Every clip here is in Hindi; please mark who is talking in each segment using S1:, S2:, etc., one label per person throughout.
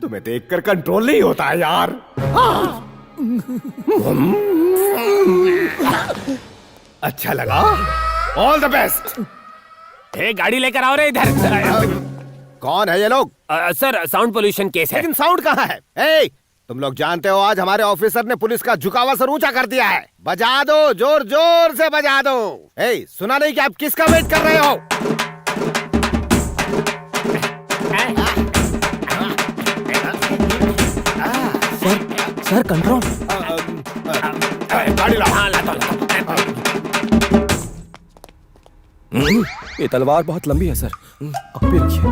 S1: तुम्हें देखकर कंट्रोल नहीं होता है यार। अच्छा लगा, ऑल द बेस्ट।
S2: गाड़ी लेकर आओ रे इधर।
S1: कौन है ये लोग?
S2: सर साउंड पोल्यूशन केस है।
S1: लेकिन साउंड कहाँ है? ए, तुम लोग जानते हो आज हमारे ऑफिसर ने पुलिस का झुकावा सर ऊंचा कर दिया है। बजा दो, जोर जोर से बजा दो। ए, सुना नहीं कि आप किसका वेट कर रहे हो?
S3: Sir control.
S1: गाड़ी लाओ।
S2: हाँ लाता
S3: ये तलवार बहुत लंबी है सर। अब भी रखिए।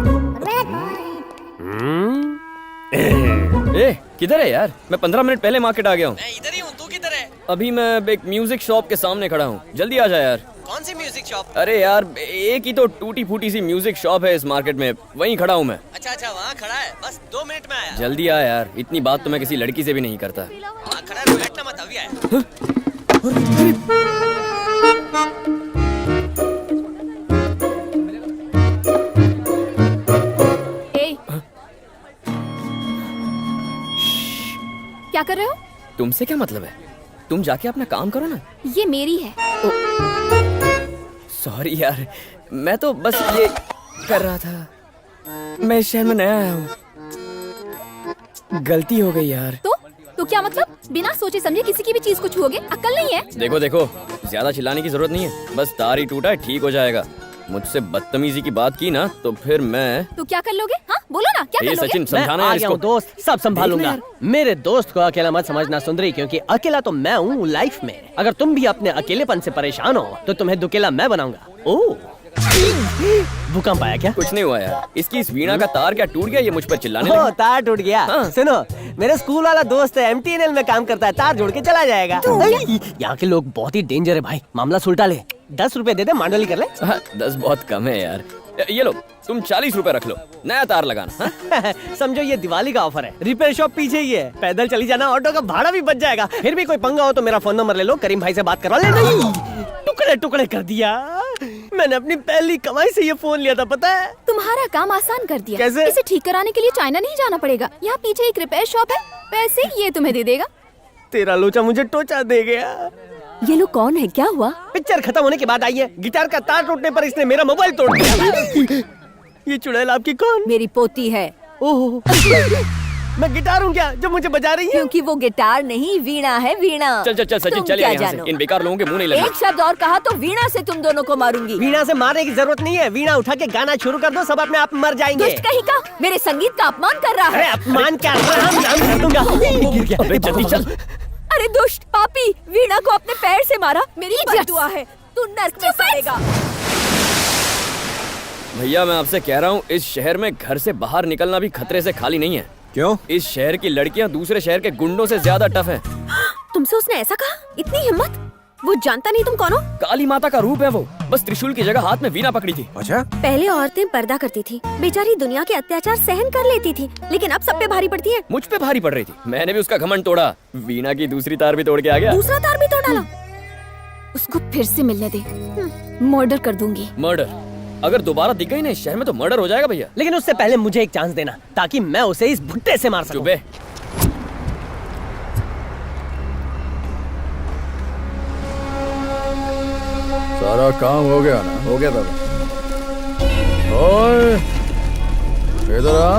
S3: किधर है यार? मैं 15 मिनट पहले मार्केट आ गया हूँ।
S4: मैं इधर ही हूँ, तू किधर है?
S3: अभी मैं एक म्यूजिक शॉप के सामने खड़ा हूँ, जल्दी आ जा यार।
S4: कौन सी म्यूजिक शॉप?
S3: अरे यार एक ही तो टूटी फूटी सी म्यूजिक शॉप है इस मार्केट में, वहीं खड़ा हूँ मैं।
S4: अच्छा वहाँ खड़ा है, बस 2 मिनट में आया।
S3: जल्दी आ यार, इतनी बात तो मैं किसी लड़की से भी नहीं करता।
S4: वहाँ खड़ा है, बैठना मत, अभी आया।
S5: क्या कर रहे हो?
S3: तुमसे क्या मतलब है? तुम जाके अपना काम करो ना।
S5: ये मेरी है।
S3: सॉरी यार, मैं तो बस ये कर रहा था। मैं इस शहर में नया आया हूँ, गलती हो गई यार।
S5: तो क्या मतलब? बिना सोचे समझे किसी की भी चीज को छुओगे? अक्ल नहीं है?
S3: देखो देखो, ज्यादा चिल्लाने की जरूरत नहीं है, बस तार ही टूटा है, ठीक हो जाएगा। मुझसे बदतमीजी की बात की ना तो फिर मैं।
S5: तो क्या कर लोगे? हाँ बोलो ना, क्या कर लोगे?
S3: सचिन समझाना है इसको।
S6: दोस्त सब संभालूंगा। मेरे दोस्त को अकेला मत समझना सुंदरी, क्योंकि अकेला तो मैं हूँ लाइफ में। अगर तुम भी अपने अकेलेपन से परेशान हो तो तुम्हें दुकेला मैं बनाऊंगा। ओह भूकंप आया क्या?
S3: कुछ नहीं हुआ यार, इसकी इस वीणा का तार क्या टूट गया, ये मुझ पर चिल्लाने लगी।
S6: तार टूट गया।
S3: हाँ।
S6: सुनो, मेरे स्कूल वाला दोस्त है, MTNL में काम करता है, तार जोड़ के चला जाएगा। यहाँ के लोग बहुत ही डेंजर है भाई, मामला सुलटा ले। 10 रुपए दे दे, मांडोली कर ले।
S3: 10 बहुत कम है यार। ये लो तुम 40 रुपए रख लो, नया तार लगाना।
S6: समझो ये दिवाली का ऑफर है। रिपेयर शॉप पीछे ही है, पैदल चली जाना, ऑटो का भाड़ा भी बच जाएगा। फिर भी कोई पंगा हो तो मेरा फोन नंबर ले लो, करीम भाई से बात करवा ले। टुकड़े टुकड़े कर दिया। मैंने अपनी पहली कमाई से ये फोन लिया था, पता है?
S5: तुम्हारा काम आसान कर दिया।
S6: कैसे?
S5: इसे ठीक कराने के लिए चाइना नहीं जाना पड़ेगा। यहाँ पीछे एक रिपेयर शॉप है, पैसे ये तुम्हें दे देगा।
S6: तेरा लोचा मुझे टोचा दे गया।
S5: ये लोग कौन है? क्या हुआ?
S6: पिक्चर खत्म होने के बाद आई है। गिटार का तार टूटने पर इसने मेरा मोबाइल तोड़ दिया। ये चुड़ैल आपकी कौन?
S5: मेरी पोती है।
S6: ओह मैं गिटार हूँ क्या जो मुझे बजा रही है?
S5: क्योंकि वो गिटार नहीं, वीणा है, वीणा।
S3: चल चल चल सचिन,
S5: तुम
S3: चल
S5: क्या
S3: यहाँ से,
S5: जानो?
S3: इन बेकार लोगों के मुंह नहीं लगना।
S5: एक शब्द और कहा तो वीणा से तुम दोनों को मारूंगी।
S6: वीणा से मारने की जरूरत नहीं है, वीणा उठा के गाना शुरू कर दो, सब अपने आप मर जाएंगे।
S5: दुष्ट कहीं का मेरे संगीत का अपमान कर रहा
S6: अरे
S5: है।
S6: अपमान क्या? राम नाम कर दूंगा। गिर गया।
S3: अबे जल्दी चल।
S5: अरे दुष्ट पापी, वीणा को अपने पैर से मारा। मेरी बददुआ है, तू नर्क में पड़ेगा।
S3: भैया मैं आपसे कह रहा हूँ, इस शहर में घर से बाहर निकलना भी खतरे से खाली नहीं है।
S1: क्यों?
S3: इस शहर की लड़कियाँ दूसरे शहर के गुंडों से ज्यादा टफ है।
S5: तुमसे उसने ऐसा कहा? इतनी हिम्मत? वो जानता नहीं तुम कौन हो?
S3: काली माता का रूप है वो, बस त्रिशूल की जगह हाथ में वीणा पकड़ी थी।
S1: अच्छा?
S5: पहले औरतें पर्दा करती थी, बेचारी दुनिया के अत्याचार सहन कर लेती थी, लेकिन अब सब पे भारी पड़ती है।
S3: मुझ पे भारी पड़ रही थी, मैंने भी उसका घमंड तोड़ा। वीणा की दूसरी तार भी तोड़ के आ गया।
S5: दूसरा तार भी तोड़ डाला। उसको फिर से मिलने दे, मर्डर कर दूंगी।
S3: मर्डर? अगर दोबारा दिख गई ना इस शहर में तो मर्डर हो जाएगा भैया।
S6: लेकिन उससे पहले मुझे एक चांस देना, ताकि मैं उसे इस भुट्टे से मार सकूं।
S3: चुप है।
S7: सारा काम हो गया ना?
S1: हो गया दादा।
S7: ओए इधर आ।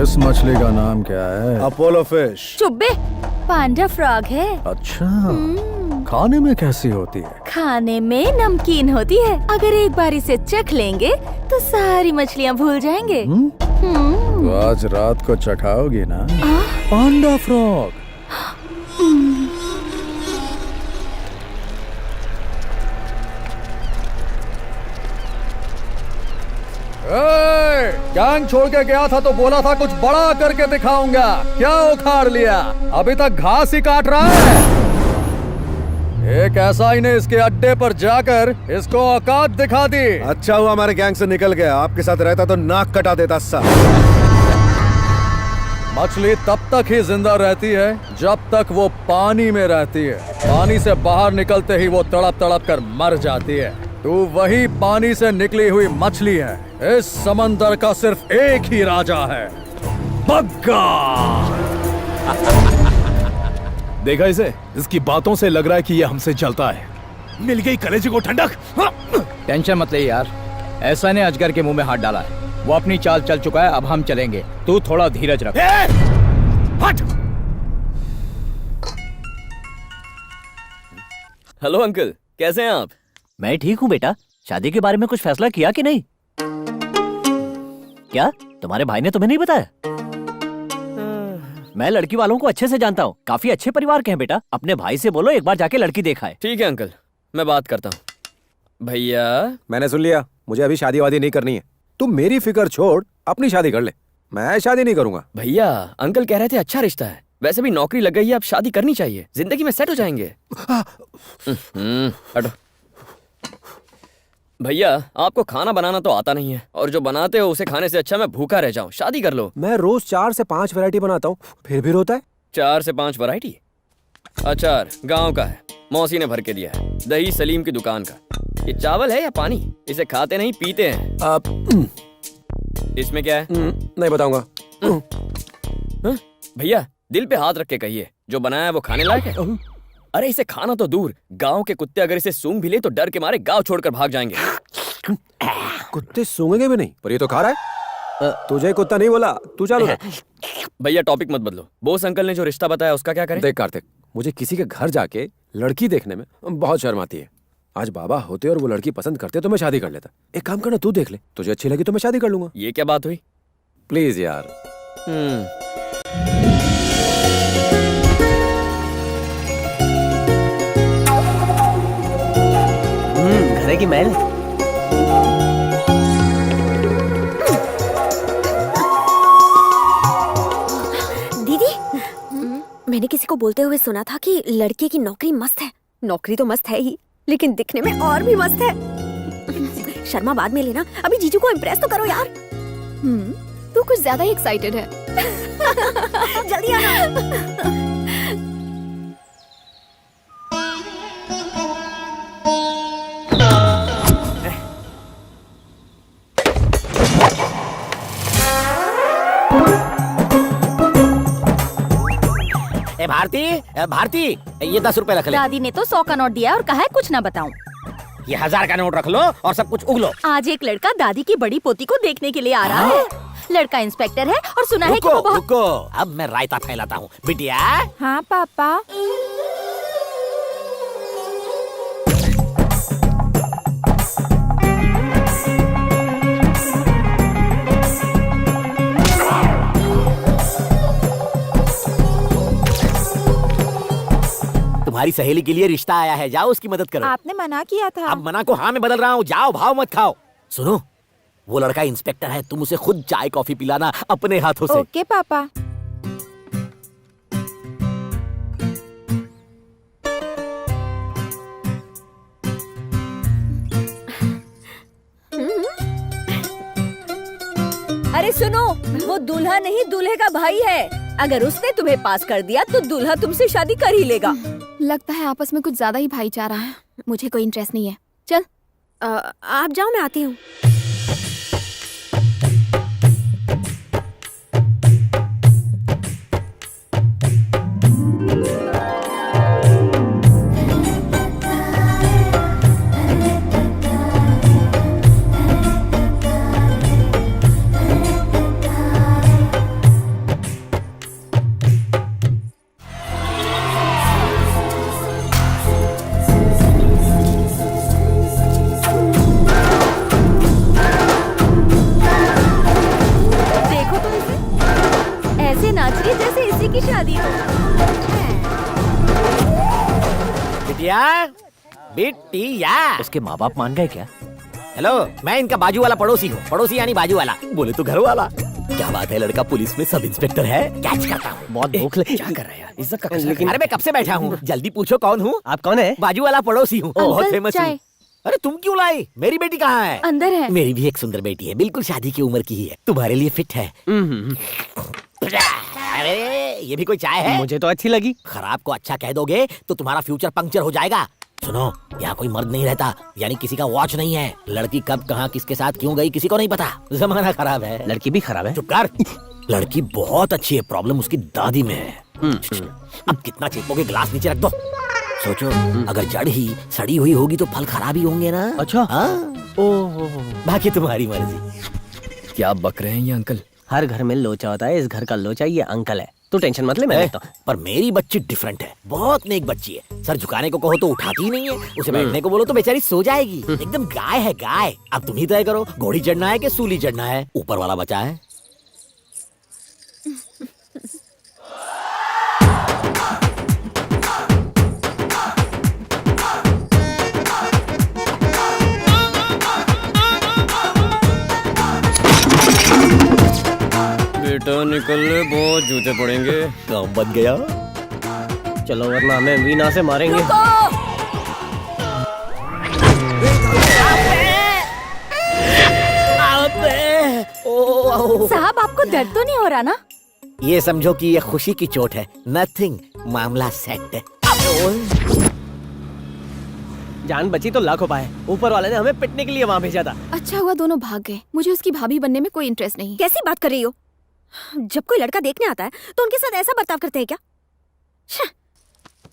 S7: इस मछली का नाम क्या है?
S1: Apollo fish.
S5: चुब्बे, पांडा फ्रॉग है।
S7: अच्छा, खाने में कैसी होती है?
S5: खाने में नमकीन होती है। अगर एक बार इसे चख लेंगे तो सारी मछलियाँ भूल जाएंगे।
S7: तो आज रात को चखाओगी ना पांडा फ्रॉग? गैंग छोड़ के गया था तो बोला था कुछ बड़ा करके दिखाऊंगा, क्या उखाड़ लिया? अभी तक घास ही काट रहा है। एक ऐसा ही ने इसके अड्डे पर जाकर इसको औकात दिखा दी।
S1: अच्छा हुआ हमारे गैंग से निकल गया, आपके साथ रहता तो नाक कटा देता सा।
S7: मछली तब तक ही जिंदा रहती है जब तक वो पानी में रहती है। पानी से बाहर निकलते ही वो तड़प तड़प कर मर जाती है। तू वही पानी से निकली हुई मछली है। इस समंदर का सिर्फ एक ही राजा है, बग्गा।
S8: देखा इसे? इसकी बातों से लग रहा है कि ये हमसे जलता है। मिल गई कलेजे को ठंडक।
S9: टेंशन मत ले यार, ऐसा ने अजगर के मुंह में हाथ डाला है। वो अपनी चाल चल चुका है, अब हम चलेंगे। तू थोड़ा धीरज रख।
S8: हट!
S3: हेलो अंकल, कैसे हैं आप?
S6: मैं ठीक हूँ बेटा। शादी के बारे में कुछ फैसला किया कि नहीं? क्या तुम्हारे भाई ने तुम्हें नहीं बताया? मैं लड़की वालों को अच्छे से जानता हूँ, काफी अच्छे परिवार के हैं बेटा। अपने भाई से बोलो एक बार जाके लड़की देखा है।
S3: ठीक है अंकल, मैं बात करता हूँ। भैया
S1: मैंने सुन लिया, मुझे अभी शादी वादी नहीं करनी है। तुम मेरी फिक्र छोड़, अपनी शादी कर ले। मैं शादी नहीं करूंगा।
S3: भैया, अंकल कह रहे थे अच्छा रिश्ता है, वैसे भी नौकरी लग गई है, अब शादी करनी चाहिए, जिंदगी में सेट हो जाएंगे। हटो। भैया, आपको खाना बनाना तो आता नहीं है, और जो बनाते हो उसे खाने से अच्छा मैं भूखा रह जाऊं। शादी कर लो।
S1: मैं रोज 4 से 5 वैरायटी बनाता हूँ, फिर भी रोता है।
S3: 4 से 5 वैरायटी? अचार गांव का है, मौसी ने भर के दिया है। दही सलीम की दुकान का। ये चावल है या पानी? इसे खाते नहीं पीते हैं। इसमें क्या है?
S1: नहीं बताऊंगा।
S3: हाँ? भैया, दिल पे हाथ रख के कहिए, जो बनाया है वो खाने लायक है। अरे इसे खाना तो दूर, गांव के कुत्ते अगर इसे सूंघ भी ले तो डर के मारे गांव छोड़कर भाग जाएंगे।
S1: कुत्ते सूंघेंगे भी नहीं, पर ये तो खा रहा है। तुझे कुत्ता नहीं बोला, तू चालू रख।
S3: भैया टॉपिक मत बदलो। बोस अंकल ने जो रिश्ता बताया उसका क्या करें?
S1: देख कार्तिक, मुझे किसी के घर जाके लड़की देखने में बहुत शर्म आती है। आज बाबा होते और वो लड़की पसंद करते तो मैं शादी कर लेता। एक काम करना, तू देख ले, तुझे अच्छी लगी तो मैं शादी कर लूंगा।
S3: ये क्या बात हुई?
S1: प्लीज यार।
S6: घरे की महल।
S10: दीदी, मैंने किसी को बोलते हुए सुना था कि लड़के की नौकरी मस्त है। नौकरी तो मस्त है ही, लेकिन दिखने में और भी मस्त है। शर्मा बाद में लेना, अभी जीजू को इम्प्रेस तो करो यार।
S5: तू कुछ ज्यादा ही एक्साइटेड है।
S10: जल्दी आना।
S2: भारती, ये 10 रुपए रख ले।
S5: दादी ने तो 100 का नोट दिया और कहा है कुछ ना बताऊं।
S2: ये 1000 का नोट रख लो और सब कुछ उगलो।
S5: आज एक लड़का दादी की बड़ी पोती को देखने के लिए आ रहा है। लड़का इंस्पेक्टर है और सुना है कि वो बहुत...
S2: रुको, अब मैं रायता फैलाता हूँ। बिटिया।
S5: हाँ पापा।
S2: तुम्हारी सहेली के लिए रिश्ता आया है, जाओ उसकी मदद करो।
S5: आपने मना किया था।
S2: अब मना को हाँ में बदल रहा हूँ, जाओ भाव मत खाओ। सुनो, वो लड़का इंस्पेक्टर है, तुम उसे खुद चाय कॉफी पिलाना अपने हाथों से।
S5: ओके पापा।
S10: अरे सुनो, वो दूल्हा नहीं दूल्हे का भाई है। अगर उसने तुम्हें पास कर दिया तो दूल्हा तुमसे शादी कर ही लेगा।
S5: लगता है आपस में कुछ ज्यादा ही भाईचारा है। मुझे कोई इंटरेस्ट नहीं है। चल
S10: आप जाओ, मैं आती हूँ।
S5: की शादी हो।
S2: बिटिया,
S6: उसके माँ बाप मान गए क्या?
S2: हेलो, मैं इनका बाजू वाला पड़ोसी हूँ। पड़ोसी यानी बाजू वाला, बोले तो घर वाला। क्या बात है, लड़का पुलिस में सब इंस्पेक्टर है। कैच करता हूँ।
S6: बहुत भूख लगी।
S2: क्या कर रहा है यार, इज्जत का लेकिन। अरे मैं कब से बैठा हूँ, जल्दी पूछो कौन हूँ।
S6: आप कौन है?
S2: बाजू वाला पड़ोसी हूँ, बहुत फेमस हूँ।
S5: चाय।
S2: अरे तुम क्यों लाई? मेरी बेटी कहाँ है?
S5: अंदर है।
S2: मेरी भी एक सुंदर बेटी है, बिल्कुल शादी की उम्र की ही है, तुम्हारे लिए फिट है। अरे ये भी कोई चाय है?
S6: मुझे तो अच्छी लगी।
S2: खराब को अच्छा कह दोगे तो तुम्हारा फ्यूचर पंक्चर हो जाएगा। सुनो, यहाँ कोई मर्द नहीं रहता, यानी किसी का वॉच नहीं है। लड़की कब कहाँ किसके साथ क्यों गई किसी को नहीं पता। जमाना खराब है।
S6: लड़की भी खराब है।
S2: चुप कर। लड़की बहुत अच्छी है, प्रॉब्लम उसकी दादी में है। अब कितना चेपोगे, गिलास नीचे रख दो। सोचो, अगर जड़ ही सड़ी हुई होगी तो फल खराब ही होंगे ना।
S6: अच्छा।
S2: हाँ?
S6: ओह,
S2: बाकी तुम्हारी मर्जी।
S3: क्या बक रहे हैं ये अंकल?
S6: हर घर में लोचा होता है, इस घर का लोचा ये अंकल है। तू टेंशन मत ले, मैं देखता हूँ।
S2: पर मेरी बच्ची डिफरेंट है, बहुत नेक बच्ची है। सर झुकाने को कहो तो उठाती ही नहीं है, उसे बैठने को बोलो तो बेचारी सो जाएगी। एकदम गाय है गाय। अब तुम ही तय करो, घोड़ी चढ़ना है कि सूली चढ़ना है। ऊपर वाला बचा है।
S3: बेटा निकल ले, बहुत जूते पड़ेंगे।
S2: काम बन गया।
S6: चलो वरना हमें वीणा से मारेंगे।
S5: साहब, आपको दर्द तो नहीं हो रहा ना?
S2: ये समझो कि ये खुशी की चोट है। नथिंग, मामला सेट है।
S6: जान बची तो लाखों पाए। ऊपर वाले ने हमें पिटने के लिए वहाँ भेजा था।
S10: अच्छा हुआ दोनों भाग गए। मुझे उसकी भाभी बनने में कोई इंटरेस्ट नहीं। कैसी बात कर रही हो? जब कोई लड़का देखने आता है तो उनके साथ ऐसा बर्ताव करते हैं क्या?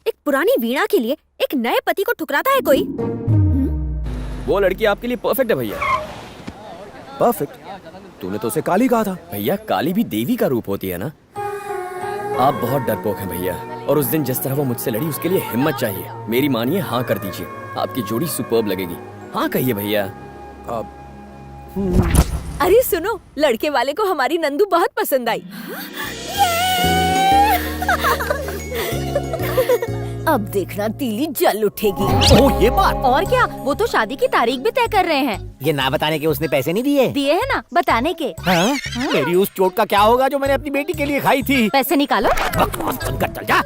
S10: एक पुरानी वीणा के लिए एक नए पति को ठुकराता है कोई?
S3: वो लड़की आपके लिए परफेक्ट है भैया।
S8: परफेक्ट? तूने तो उसे काली कहा था।
S3: भैया, काली भी देवी का रूप होती है ना। आप बहुत डरपोक हैं भैया, और उस दिन जिस तरह वो मुझसे लड़ी उसके लिए हिम्मत चाहिए। मेरी मानिए, हाँ कर दीजिए। आपकी जोड़ी सुपर्ब लगेगी। हाँ कहिए भैया।
S10: अरे सुनो, लड़के वाले को हमारी नंदू बहुत पसंद आई। अब देखना तीली जल उठेगी।
S2: ओह, ये बात।
S5: और क्या, वो तो शादी की तारीख भी तय कर रहे हैं।
S2: ये ना बताने के उसने पैसे नहीं दिए?
S5: दिए है ना, बताने के।
S2: हाँ? मेरी उस चोट का क्या होगा जो मैंने अपनी बेटी के लिए खाई थी?
S5: पैसे निकालो।
S2: बकवास बंद कर, चल जा।